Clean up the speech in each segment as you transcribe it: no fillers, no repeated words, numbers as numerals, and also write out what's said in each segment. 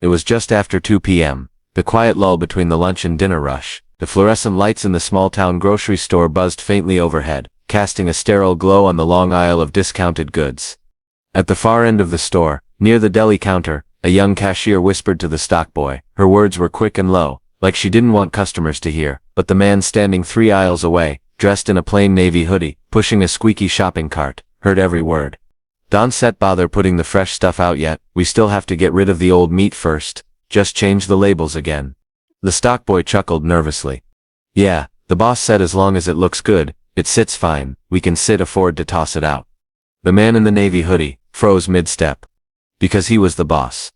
It was just after 2 p.m., the quiet lull between the lunch and dinner rush. The fluorescent lights in the small-town grocery store buzzed faintly overhead, casting a sterile glow on the long aisle of discounted goods. At the far end of the store, near the deli counter, a young cashier whispered to the stock boy. Her words were quick and low, like she didn't want customers to hear, but the man standing 3 aisles away, dressed in a plain navy hoodie, pushing a squeaky shopping cart, heard every word. "Don't bother putting the fresh stuff out yet, we still have to get rid of the old meat first. Just change the labels again." The stock boy chuckled nervously. "Yeah, the boss said as long as it looks good, it sits fine, we can afford to toss it out." The man in the navy hoodie froze mid-step. Because he was the boss.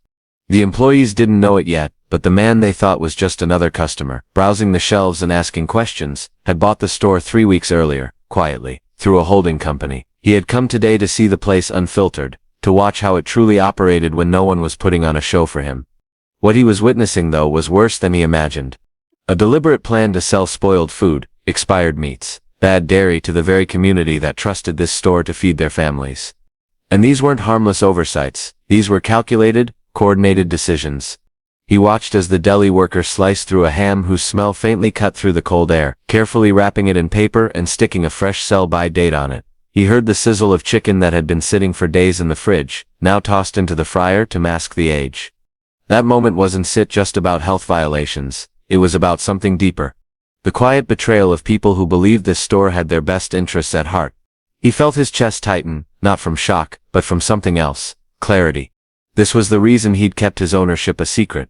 The employees didn't know it yet, but the man they thought was just another customer, browsing the shelves and asking questions, had bought the store 3 weeks earlier, quietly, through a holding company. He had come today to see the place unfiltered, to watch how it truly operated when no one was putting on a show for him. What he was witnessing, though, was worse than he imagined. A deliberate plan to sell spoiled food, expired meats, bad dairy to the very community that trusted this store to feed their families. And these weren't harmless oversights, these were calculated, coordinated decisions. He watched as the deli worker sliced through a ham whose smell faintly cut through the cold air, carefully wrapping it in paper and sticking a fresh sell-by date on it. He heard the sizzle of chicken that had been sitting for days in the fridge, now tossed into the fryer to mask the age. That moment wasn't just about health violations, it was about something deeper. The quiet betrayal of people who believed this store had their best interests at heart. He felt his chest tighten, not from shock, but from something else, clarity. This was the reason he'd kept his ownership a secret.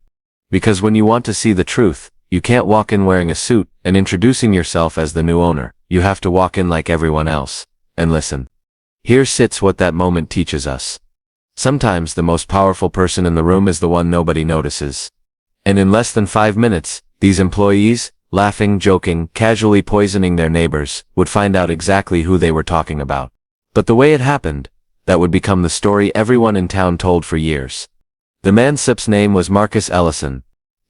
Because when you want to see the truth, you can't walk in wearing a suit and introducing yourself as the new owner. You have to walk in like everyone else, and listen. Here sits what that moment teaches us. Sometimes the most powerful person in the room is the one nobody notices. And in less than 5 minutes, these employees, laughing, joking, casually poisoning their neighbors, would find out exactly who they were talking about. But the way it happened, that would become the story everyone in town told for years. The man's name was Marcus Ellison.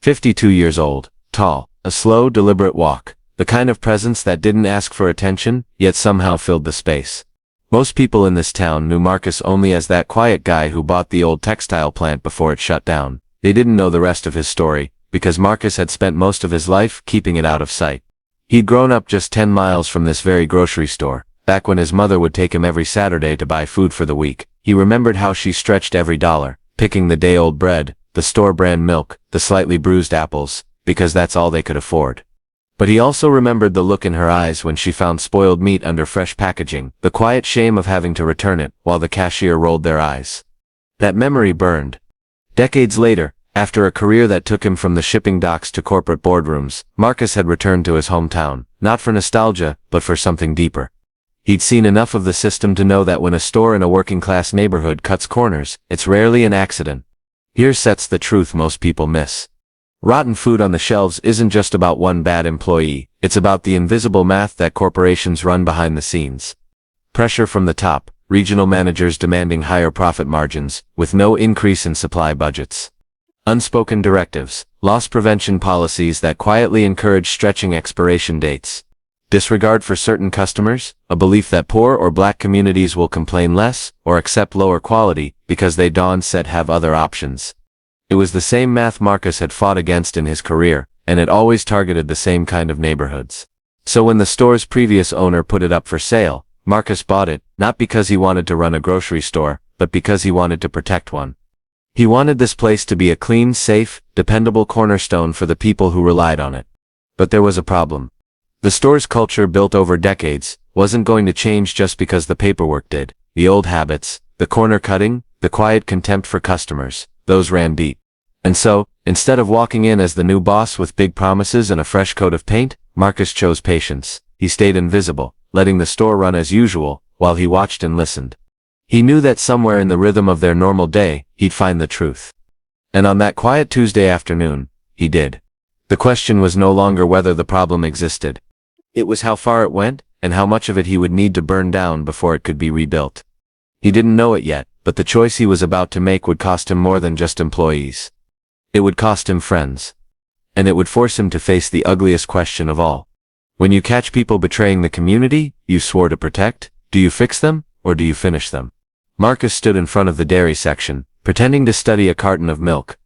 52 years old, tall, a slow, deliberate walk, the kind of presence that didn't ask for attention, yet somehow filled the space. Most people in this town knew Marcus only as that quiet guy who bought the old textile plant before it shut down. They didn't know the rest of his story, because Marcus had spent most of his life keeping it out of sight. He'd grown up just 10 miles from this very grocery store, back when his mother would take him every Saturday to buy food for the week. He remembered how she stretched every dollar, picking the day-old bread, the store-brand milk, the slightly bruised apples, because that's all they could afford. But he also remembered the look in her eyes when she found spoiled meat under fresh packaging, the quiet shame of having to return it, while the cashier rolled their eyes. That memory burned. Decades later, after a career that took him from the shipping docks to corporate boardrooms, Marcus had returned to his hometown, not for nostalgia, but for something deeper. He'd seen enough of the system to know that when a store in a working-class neighborhood cuts corners, it's rarely an accident. Here sets the truth most people miss. Rotten food on the shelves isn't just about one bad employee, it's about the invisible math that corporations run behind the scenes. Pressure from the top, regional managers demanding higher profit margins, with no increase in supply budgets. Unspoken directives, loss prevention policies that quietly encourage stretching expiration dates. Disregard for certain customers, a belief that poor or black communities will complain less or accept lower quality because they have other options. It was the same math Marcus had fought against in his career, and it always targeted the same kind of neighborhoods. So when the store's previous owner put it up for sale, Marcus bought it, not because he wanted to run a grocery store, but because he wanted to protect one. He wanted this place to be a clean, safe, dependable cornerstone for the people who relied on it. But there was a problem. The store's culture, built over decades, wasn't going to change just because the paperwork did. The old habits, the corner cutting, the quiet contempt for customers, those ran deep. And so, instead of walking in as the new boss with big promises and a fresh coat of paint, Marcus chose patience. He stayed invisible, letting the store run as usual, while he watched and listened. He knew that somewhere in the rhythm of their normal day, he'd find the truth. And on that quiet Tuesday afternoon, he did. The question was no longer whether the problem existed. It was how far it went, and how much of it he would need to burn down before it could be rebuilt. He didn't know it yet, but the choice he was about to make would cost him more than just employees. It would cost him friends. And it would force him to face the ugliest question of all. When you catch people betraying the community you swore to protect, do you fix them, or do you finish them? Marcus stood in front of the dairy section, pretending to study a carton of milk.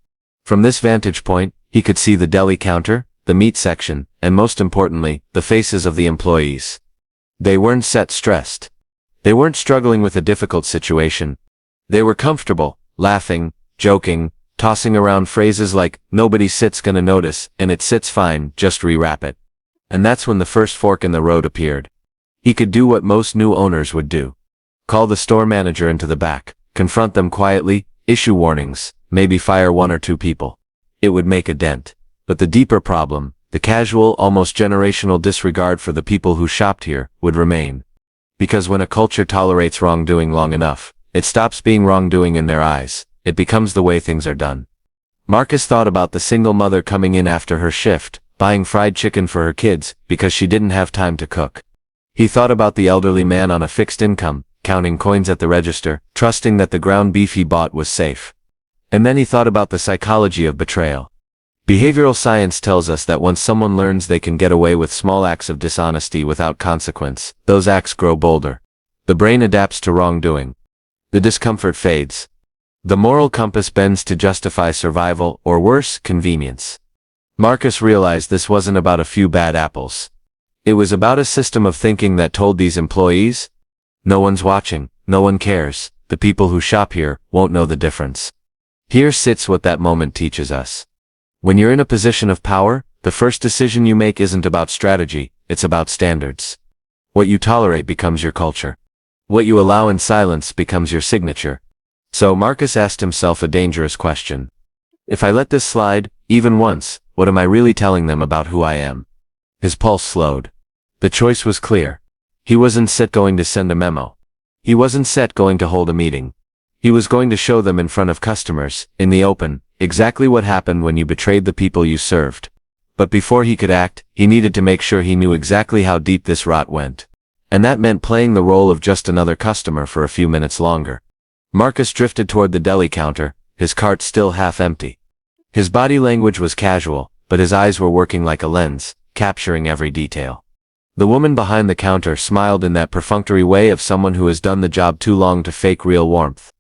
From this vantage point, he could see the deli counter, the meat section, and most importantly, the faces of the employees. They weren't stressed. They weren't struggling with a difficult situation. They were comfortable, laughing, joking, tossing around phrases like, "Nobody sit's gonna notice," and "It sits fine, just rewrap it." And that's when the first fork in the road appeared. He could do what most new owners would do. Call the store manager into the back, confront them quietly, issue warnings, maybe fire one or two people. It would make a dent. But the deeper problem, the casual, almost generational disregard for the people who shopped here, would remain. Because when a culture tolerates wrongdoing long enough, it stops being wrongdoing in their eyes. It becomes the way things are done. Marcus thought about the single mother coming in after her shift, buying fried chicken for her kids, because she didn't have time to cook. He thought about the elderly man on a fixed income, counting coins at the register, trusting that the ground beef he bought was safe. And then he thought about the psychology of betrayal. Behavioral science tells us that once someone learns they can get away with small acts of dishonesty without consequence, those acts grow bolder. The brain adapts to wrongdoing. The discomfort fades. The moral compass bends to justify survival, or worse, convenience. Marcus realized this wasn't about a few bad apples. It was about a system of thinking that told these employees, "No one's watching, no one cares, the people who shop here won't know the difference." Here sits what that moment teaches us. When you're in a position of power, the first decision you make isn't about strategy, it's about standards. What you tolerate becomes your culture. What you allow in silence becomes your signature. So Marcus asked himself a dangerous question. If I let this slide, even once, what am I really telling them about who I am? His pulse slowed. The choice was clear. He wasn't going to send a memo. He wasn't going to hold a meeting. He was going to show them in front of customers, in the open, exactly what happened when you betrayed the people you served. But before he could act, he needed to make sure he knew exactly how deep this rot went. And that meant playing the role of just another customer for a few minutes longer. Marcus drifted toward the deli counter, his cart still half empty. His body language was casual, but his eyes were working like a lens, capturing every detail. The woman behind the counter smiled in that perfunctory way of someone who has done the job too long to fake real warmth.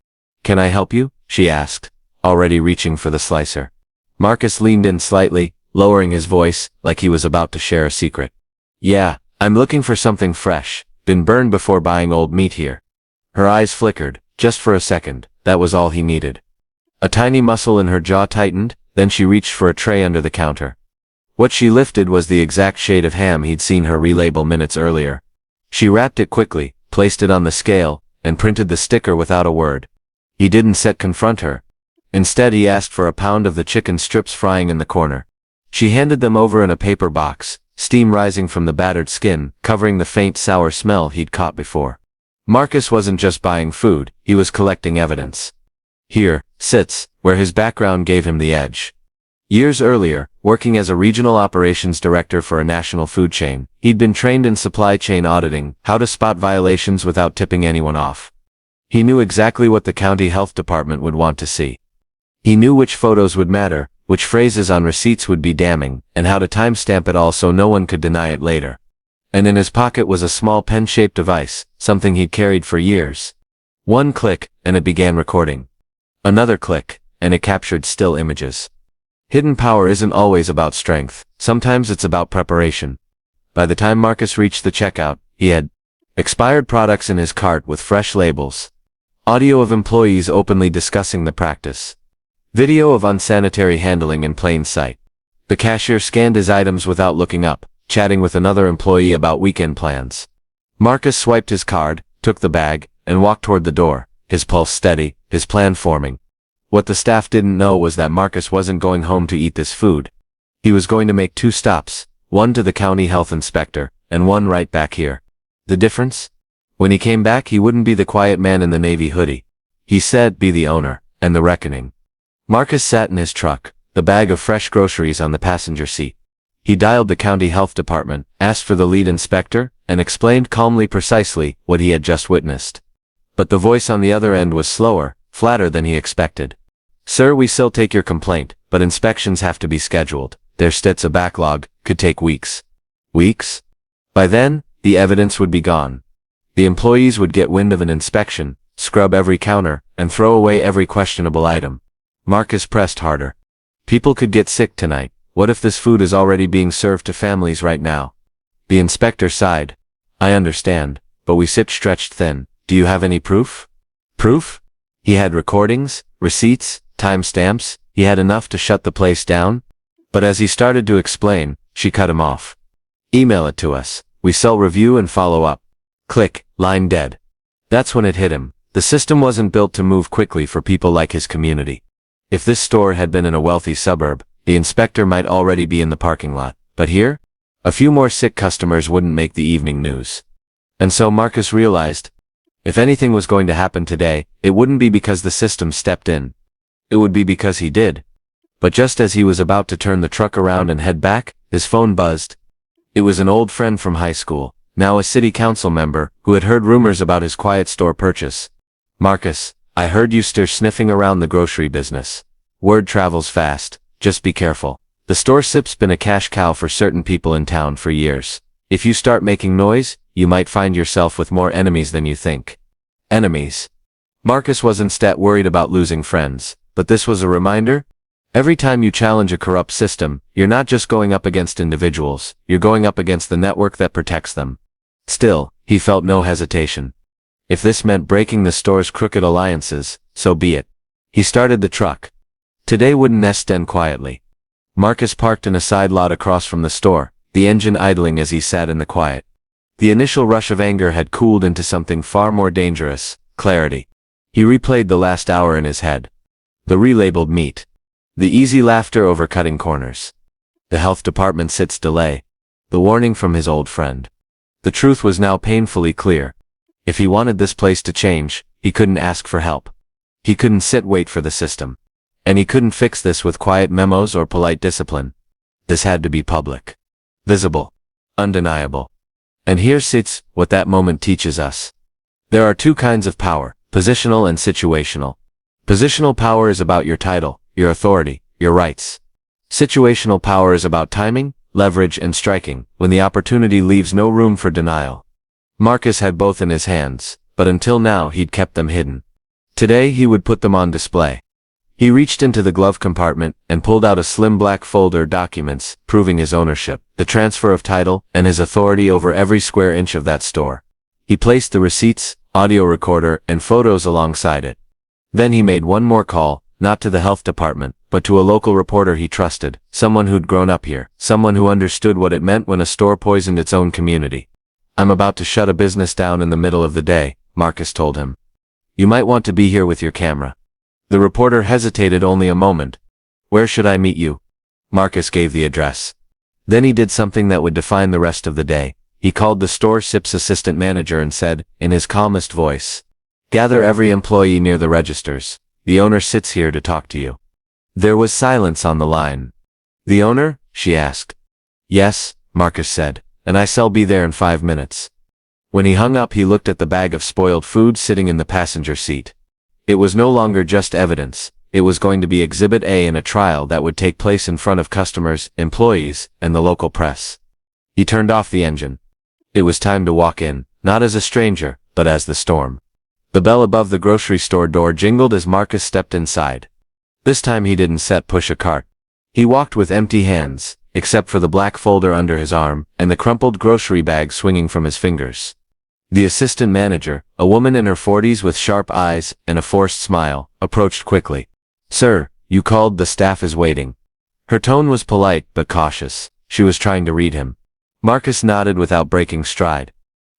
"Can I help you?" she asked, already reaching for the slicer. Marcus leaned in slightly, lowering his voice, like he was about to share a secret. "Yeah, I'm looking for something fresh, been burned before buying old meat here." Her eyes flickered, just for a second, that was all he needed. A tiny muscle in her jaw tightened, then she reached for a tray under the counter. What she lifted was the exact shade of ham he'd seen her relabel minutes earlier. She wrapped it quickly, placed it on the scale, and printed the sticker without a word. He didn't confront her. Instead he asked for a pound of the chicken strips frying in the corner. She handed them over in a paper box, steam rising from the battered skin, covering the faint sour smell he'd caught before. Marcus wasn't just buying food, he was collecting evidence. Here sits where his background gave him the edge. Years earlier, working as a regional operations director for a national food chain, he'd been trained in supply chain auditing, how to spot violations without tipping anyone off. He knew exactly what the county health department would want to see. He knew which photos would matter, which phrases on receipts would be damning, and how to timestamp it all so no one could deny it later. And in his pocket was a small pen-shaped device, something he'd carried for years. One click, and it began recording. Another click, and it captured still images. Hidden power isn't always about strength, sometimes it's about preparation. By the time Marcus reached the checkout, he had expired products in his cart with fresh labels, audio of employees openly discussing the practice, video of unsanitary handling in plain sight. The cashier scanned his items without looking up, chatting with another employee about weekend plans. Marcus swiped his card, took the bag, and walked toward the door, his pulse steady, his plan forming. What the staff didn't know was that Marcus wasn't going home to eat this food. He was going to make 2 stops, one to the county health inspector, and one right back here. The difference? When he came back, he wouldn't be the quiet man in the navy hoodie. He said, be the owner, and the reckoning. Marcus sat in his truck, the bag of fresh groceries on the passenger seat. He dialed the county health department, asked for the lead inspector, and explained calmly precisely what he had just witnessed. But the voice on the other end was slower, flatter than he expected. "Sir, we still take your complaint, but inspections have to be scheduled. There's a backlog, could take weeks." Weeks? By then, the evidence would be gone. The employees would get wind of an inspection, scrub every counter, and throw away every questionable item. Marcus pressed harder. People could get sick tonight. What if this food is already being served to families right now? The inspector sighed. I understand, but we sit stretched thin. Do you have any proof? Proof? He had recordings, receipts, timestamps. He had enough to shut the place down. But as he started to explain, she cut him off. Email it to us. We sell review and follow up. Click, line dead. That's when it hit him. The system wasn't built to move quickly for people like his community. If this store had been in a wealthy suburb, the inspector might already be in the parking lot. But here? A few more sick customers wouldn't make the evening news. And so Marcus realized, if anything was going to happen today, it wouldn't be because the system stepped in. It would be because he did. But just as he was about to turn the truck around and head back, his phone buzzed. It was an old friend from high school, now a city council member, who had heard rumors about his quiet store purchase. Marcus, I heard you're sniffing around the grocery business. Word travels fast, just be careful. The store SIP's been a cash cow for certain people in town for years. If you start making noise, you might find yourself with more enemies than you think. Enemies. Marcus wasn't worried about losing friends, but this was a reminder. Every time you challenge a corrupt system, you're not just going up against individuals, you're going up against the network that protects them. Still, he felt no hesitation. If this meant breaking the store's crooked alliances, so be it. He started the truck. Today wouldn't end quietly. Marcus parked in a side lot across from the store, the engine idling as he sat in the quiet. The initial rush of anger had cooled into something far more dangerous, clarity. He replayed the last hour in his head. The relabeled meat. The easy laughter over cutting corners. The health department sits delay. The warning from his old friend. The truth was now painfully clear. If he wanted this place to change, he couldn't ask for help. He couldn't wait for the system. And he couldn't fix this with quiet memos or polite discipline. This had to be public. Visible. Undeniable. And here sits what that moment teaches us. There are two kinds of power, positional and situational. Positional power is about your title, your authority, your rights. Situational power is about timing, leverage, and striking, when the opportunity leaves no room for denial. Marcus had both in his hands, but until now he'd kept them hidden. Today he would put them on display. He reached into the glove compartment and pulled out a slim black folder of documents, proving his ownership, the transfer of title, and his authority over every square inch of that store. He placed the receipts, audio recorder, and photos alongside it. Then he made one more call, not to the health department, but to a local reporter he trusted, someone who'd grown up here, someone who understood what it meant when a store poisoned its own community. I'm about to shut a business down in the middle of the day, Marcus told him. You might want to be here with your camera. The reporter hesitated only a moment. Where should I meet you? Marcus gave the address. Then he did something that would define the rest of the day. He called the store SIP's assistant manager and said, in his calmest voice, gather every employee near the registers. The owner sits here to talk to you. There was silence on the line. The owner? She asked. Yes, Marcus said, and I shall be there in 5 minutes. When he hung up, he looked at the bag of spoiled food sitting in the passenger seat. It was no longer just evidence. It was going to be Exhibit A in a trial that would take place in front of customers, employees, and the local press. He turned off the engine. It was time to walk in, not as a stranger, but as the storm. The bell above the grocery store door jingled as Marcus stepped inside. This time he didn't push a cart. He walked with empty hands, except for the black folder under his arm, and the crumpled grocery bag swinging from his fingers. The assistant manager, a woman in her 40s with sharp eyes and a forced smile, approached quickly. Sir, you called, the staff is waiting. Her tone was polite but cautious. She was trying to read him. Marcus nodded without breaking stride.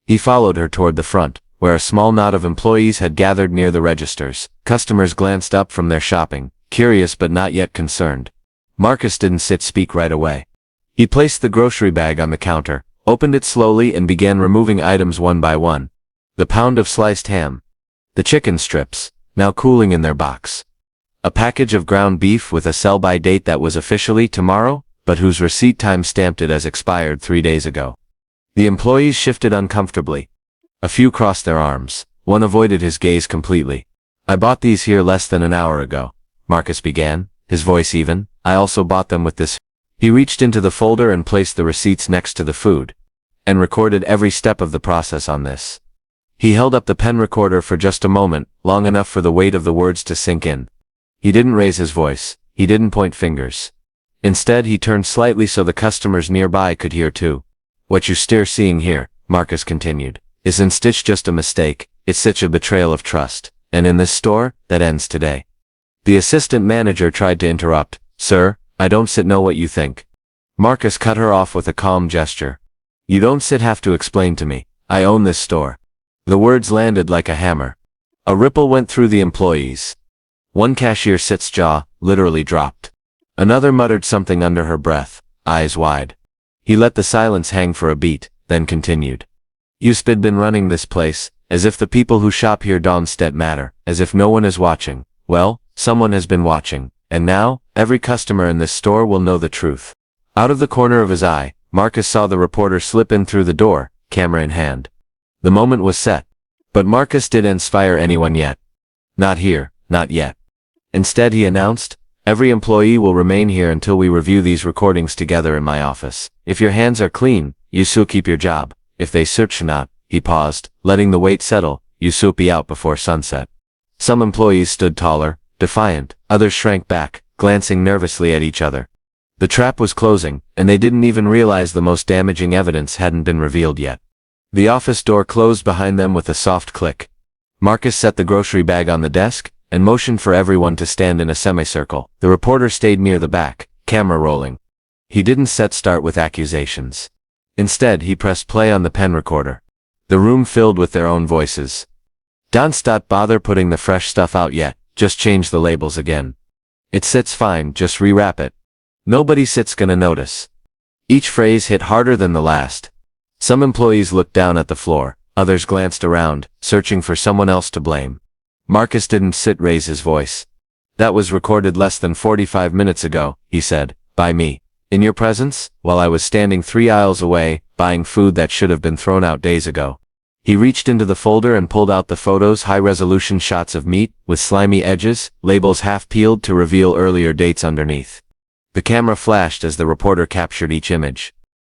He followed her toward the front, where a small knot of employees had gathered near the registers. Customers glanced up from their shopping, curious but not yet concerned. Marcus didn't speak right away. He placed the grocery bag on the counter, opened it slowly and began removing items one by one. The pound of sliced ham. The chicken strips, now cooling in their box. A package of ground beef with a sell-by date that was officially tomorrow, but whose receipt time stamped it as expired 3 days ago. The employees shifted uncomfortably. A few crossed their arms. One avoided his gaze completely. I bought these here less than an hour ago, Marcus began, his voice even. I also bought them with this. He reached into the folder and placed the receipts next to the food, and recorded every step of the process on this. He held up the pen recorder for just a moment, long enough for the weight of the words to sink in. He didn't raise his voice. he didn't point fingers. Instead, he turned slightly so the customers nearby could hear too. What you steer seeing here, Marcus continued, isn't stitch just a mistake, it's such a betrayal of trust. And in this store, that ends today. The assistant manager tried to interrupt. Sir, I don't know what you think. Marcus cut her off with a calm gesture. You don't have to explain to me. I own this store. The words landed like a hammer. A ripple went through the employees. One cashier's jaw literally dropped. Another muttered something under her breath, eyes wide. He let the silence hang for a beat, then continued. You've been running this place, as if the people who shop here don't matter, as if no one is watching. Well, someone has been watching, and now, every customer in this store will know the truth. Out of the corner of his eye, Marcus saw the reporter slip in through the door, camera in hand. The moment was set. But Marcus didn't inspire anyone yet. Not here, not yet. Instead, he announced, every employee will remain here until we review these recordings together in my office. If your hands are clean, you still keep your job. If they search not, he paused, letting the weight settle, you still be out before sunset. Some employees stood taller, defiant, others shrank back, glancing nervously at each other. The trap was closing, and they didn't even realize the most damaging evidence hadn't been revealed yet. The office door closed behind them with a soft click. Marcus set the grocery bag on the desk, and motioned for everyone to stand in a semicircle. The reporter stayed near the back, camera rolling. He didn't start with accusations. Instead, he pressed play on the pen recorder. The room filled with their own voices. Don't bother putting the fresh stuff out yet, just change the labels again. It sits fine, just rewrap it. Nobody gonna notice. Each phrase hit harder than the last. Some employees looked down at the floor, others glanced around, searching for someone else to blame. Marcus didn't raise his voice. That was recorded less than 45 minutes ago, he said, by me. In your presence, while I was standing 3 aisles away, buying food that should have been thrown out days ago. He reached into the folder and pulled out the photos, high-resolution shots of meat, with slimy edges, labels half-peeled to reveal earlier dates underneath. The camera flashed as the reporter captured each image.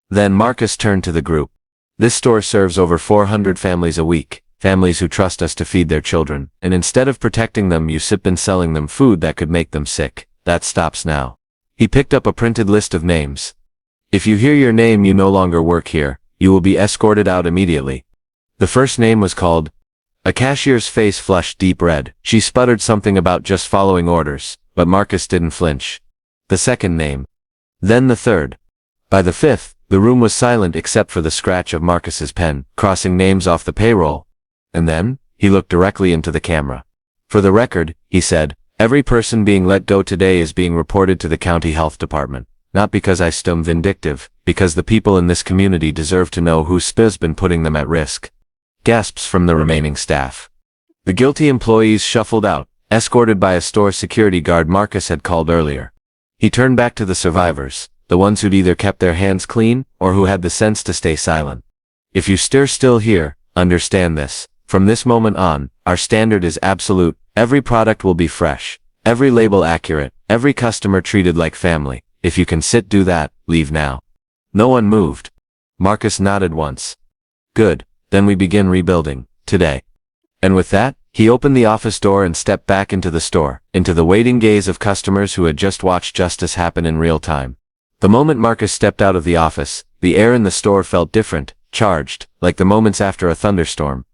Then Marcus turned to the group. This store serves over 400 families a week, families who trust us to feed their children, and instead of protecting them, you've been selling them food that could make them sick. That stops now. He picked up a printed list of names. If you hear your name, you no longer work here, you will be escorted out immediately. The first name was called. A cashier's face flushed deep red. She sputtered something about just following orders, but Marcus didn't flinch. The second name. Then the third. By the fifth, the room was silent except for the scratch of Marcus's pen, crossing names off the payroll. And then, he looked directly into the camera. For the record, he said, every person being let go today is being reported to the county health department. Not because I stum vindictive, because the people in this community deserve to know who's been putting them at risk. Gasps from the remaining staff. The guilty employees shuffled out, escorted by a store security guard Marcus had called earlier. He turned back to the survivors, the ones who'd either kept their hands clean, or who had the sense to stay silent. If you still here, understand this. From this moment on, our standard is absolute. Every product will be fresh, every label accurate, every customer treated like family. If you can do that, leave now. No one moved. Marcus nodded once. Good, then we begin rebuilding, today. And with that, he opened the office door and stepped back into the store, into the waiting gaze of customers who had just watched justice happen in real time. The moment Marcus stepped out of the office, the air in the store felt different, charged, like the moments after a thunderstorm.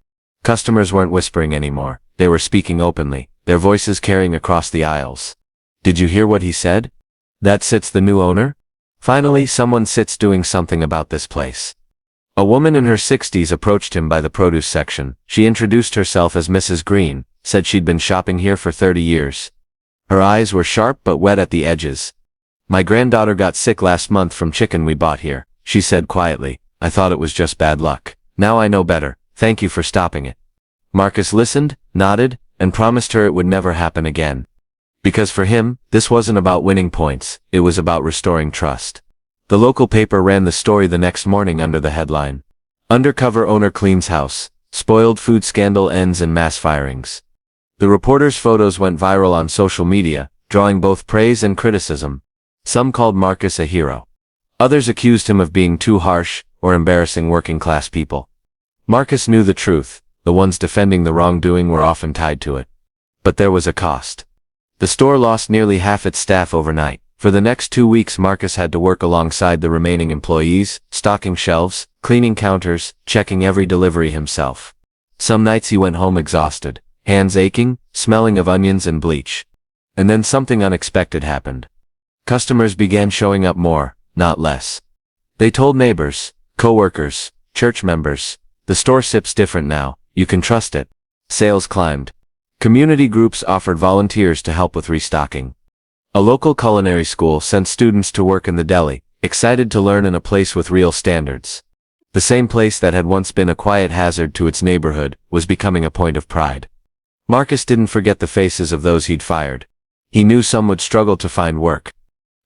Customers weren't whispering anymore, they were speaking openly, their voices carrying across the aisles. Did you hear what he said? That's the new owner? Finally, someone doing something about this place. A woman in her 60s approached him by the produce section. She introduced herself as Mrs. Green, said she'd been shopping here for 30 years. Her eyes were sharp but wet at the edges. My granddaughter got sick last month from chicken we bought here, she said quietly. I thought it was just bad luck. Now I know better. Thank you for stopping it. Marcus listened, nodded, and promised her it would never happen again. Because for him, this wasn't about winning points, it was about restoring trust. The local paper ran the story the next morning under the headline, Undercover Owner Cleans House, Spoiled Food Scandal Ends in Mass Firings. The reporter's photos went viral on social media, drawing both praise and criticism. Some called Marcus a hero. Others accused him of being too harsh or embarrassing working-class people. Marcus knew the truth, the ones defending the wrongdoing were often tied to it. But there was a cost. The store lost nearly half its staff overnight. For the next 2 weeks, Marcus had to work alongside the remaining employees, stocking shelves, cleaning counters, checking every delivery himself. Some nights he went home exhausted, hands aching, smelling of onions and bleach. And then something unexpected happened. Customers began showing up more, not less. They told neighbors, co-workers, church members, "The store sips different now, you can trust it." Sales climbed. Community groups offered volunteers to help with restocking. A local culinary school sent students to work in the deli, excited to learn in a place with real standards. The same place that had once been a quiet hazard to its neighborhood was becoming a point of pride. Marcus didn't forget the faces of those he'd fired. He knew some would struggle to find work.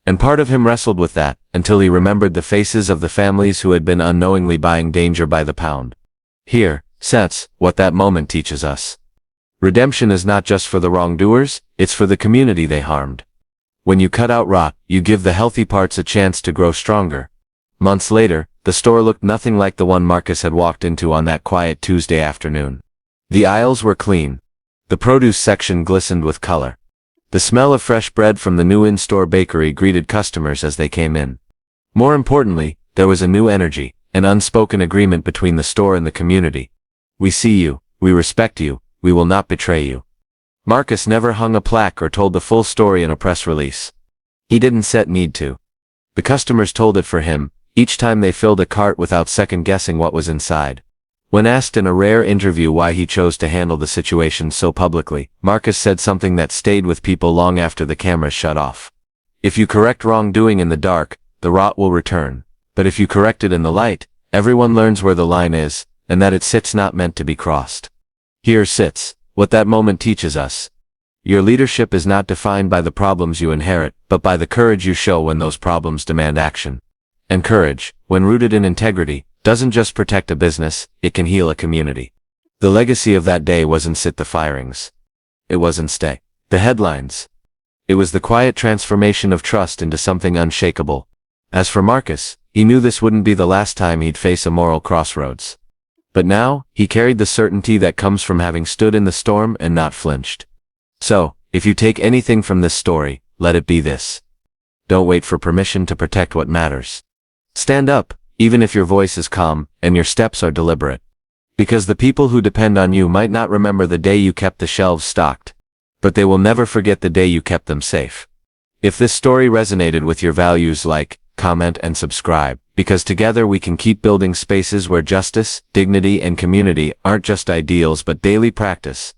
And part of him wrestled with that, until he remembered the faces of the families who had been unknowingly buying danger by the pound. Here, that's what that moment teaches us. Redemption is not just for the wrongdoers, it's for the community they harmed. When you cut out rot, you give the healthy parts a chance to grow stronger. Months later, the store looked nothing like the one Marcus had walked into on that quiet Tuesday afternoon. The aisles were clean. The produce section glistened with color. The smell of fresh bread from the new in-store bakery greeted customers as they came in. More importantly, there was a new energy, an unspoken agreement between the store and the community. We see you, we respect you, we will not betray you. Marcus never hung a plaque or told the full story in a press release. He didn't set need to. The customers told it for him, each time they filled a cart without second-guessing what was inside. When asked in a rare interview why he chose to handle the situation so publicly, Marcus said something that stayed with people long after the cameras shut off. If you correct wrongdoing in the dark, the rot will return. But if you correct it in the light, everyone learns where the line is, and that it sits not meant to be crossed. Here sits what that moment teaches us. Your leadership is not defined by the problems you inherit, but by the courage you show when those problems demand action. And courage, when rooted in integrity, doesn't just protect a business, it can heal a community. The legacy of that day wasn't sit the firings. It wasn't stay the headlines. It was the quiet transformation of trust into something unshakable. As for Marcus, he knew this wouldn't be the last time he'd face a moral crossroads. But now, he carried the certainty that comes from having stood in the storm and not flinched. So, if you take anything from this story, let it be this. Don't wait for permission to protect what matters. Stand up, even if your voice is calm and your steps are deliberate. Because the people who depend on you might not remember the day you kept the shelves stocked, but they will never forget the day you kept them safe. If this story resonated with your values, like, comment, and subscribe, because together we can keep building spaces where justice, dignity, and community aren't just ideals but daily practice.